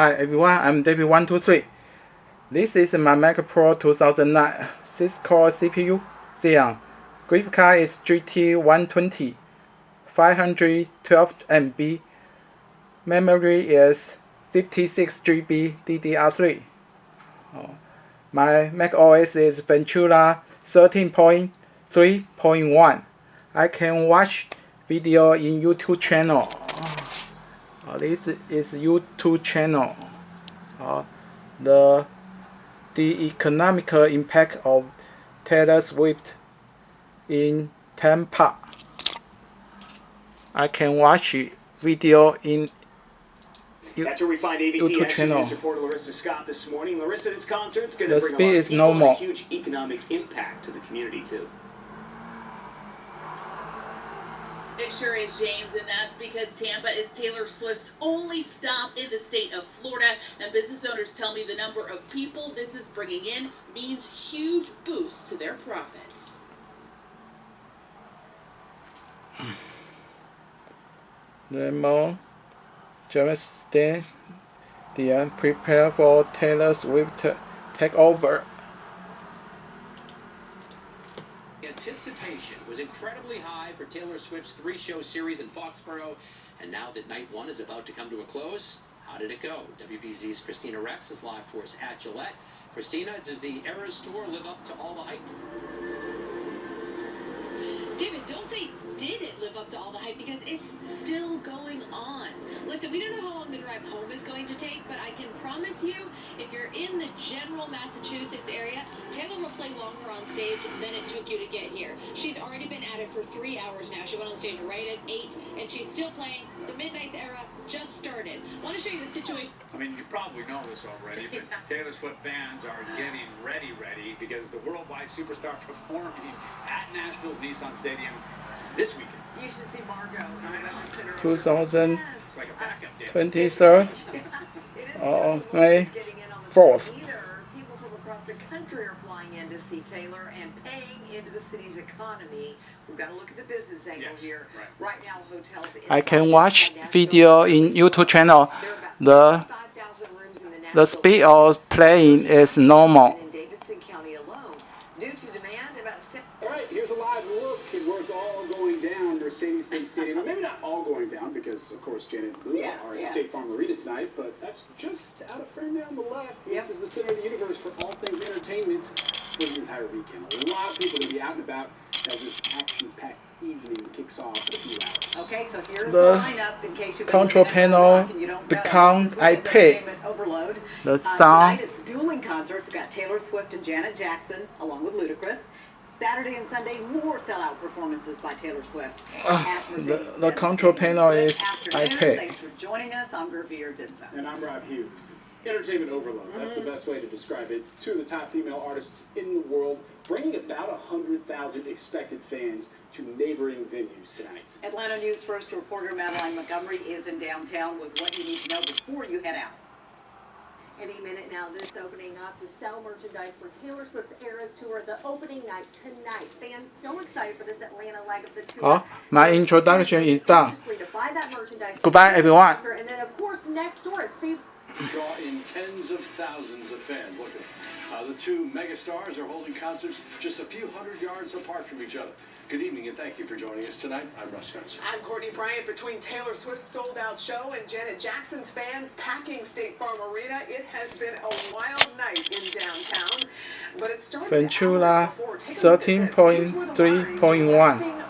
Hi everyone, I'm David123. This is my Mac Pro 2009 6-core CPU Xeon. Graphics card is GT120, 512 MB. Memory is 56 GB DDR3. My Mac OS is Ventura 13.3.1. I can watch video in YouTube channel. This is YouTube channel. The economical impact of Taylor Swift in Tampa. I can watch video in That's where we find ABC YouTube Action channel. News reporter Larissa Scott this morning. Larissa, this concert's going The to bring speed a lot is of people normal. and a huge economic impact to the community too. It sure is, James, and that's because Tampa is Taylor Swift's only stop in the state of Florida, and business owners tell me the number of people this is bringing in means huge boosts to their profits. Lemon, James Stan, prepare for Taylor Swift takeover. Anticipation was incredibly high for Taylor Swift's 3-show series in Foxborough, and now that night one is about to come to a close, how did it go? WBZ's Christina Rex is live for us at Gillette. Christina, does the Eras Tour live up to all the hype? David, don't say did it live up to all the hype, because it's still going on. Listen, we don't know how long the drive home is going to take, but I can promise you, if you're in the general Massachusetts area, Taylor will play longer on stage than it took you to get here. She's already been at it for 3 hours now. She went on stage right at 8, and she's still playing. The Midnight era just started. I want to show you the situation. I mean, you probably know this already, but Taylor Swift fans are getting ready because the worldwide superstar performing at Nashville's Nissan Stadium this weekend. You should see Margot. 2023 May 4th. People from across the country are flying in to see Taylor and paying into the city's economy. We've got to look at the business angle here. Right now, hotels. I can watch video in YouTube channel. The speed of playing is normal. In Davidson County alone, due to demand, about. All right, here's a live look at where it's all going down. Mercedes-Benz Stadium. Well, maybe not all going down because, of course, Janet and Blue are at State Farm Arena tonight, but that's just out of frame there on the left. This is the center of the universe for all things entertainment for the entire weekend. A lot of people will be out and about as this action-packed evening kicks off in a few hours. Okay, so here's The lineup in case you control panel become iPad. Overload. The sound. Tonight it's dueling concerts. We've got Taylor Swift and Janet Jackson along with Ludacris. Saturday and Sunday, more sellout performances by Taylor Swift. The control panel is iPad. Thanks for joining us. I'm Gervier Dinsa. And I'm Rob Hughes. Entertainment overload, that's the best way to describe it. Two of the top female artists in the world, bringing about 100,000 expected fans to neighboring venues tonight. Atlanta News First reporter Madeline Montgomery is in downtown with what you need to know before you head out. Any minute now, this opening up to sell merchandise for Taylor Swift's Eras Tour, the opening night tonight. Fans so excited for this Atlanta leg of the tour. My introduction is done. To buy that merchandise. Goodbye, everyone. And then, of course, next door at Steve. Draw in tens of thousands of fans. Look at the two megastars are holding concerts just a few hundred yards apart from each other. Good evening and thank you for joining us tonight. I'm Russ Spencer. I'm Courtney Bryant. Between Taylor Swift's sold-out show and Janet Jackson's fans packing State Farm Arena, it has been a wild night in downtown. But it started Ventura 13.3.1.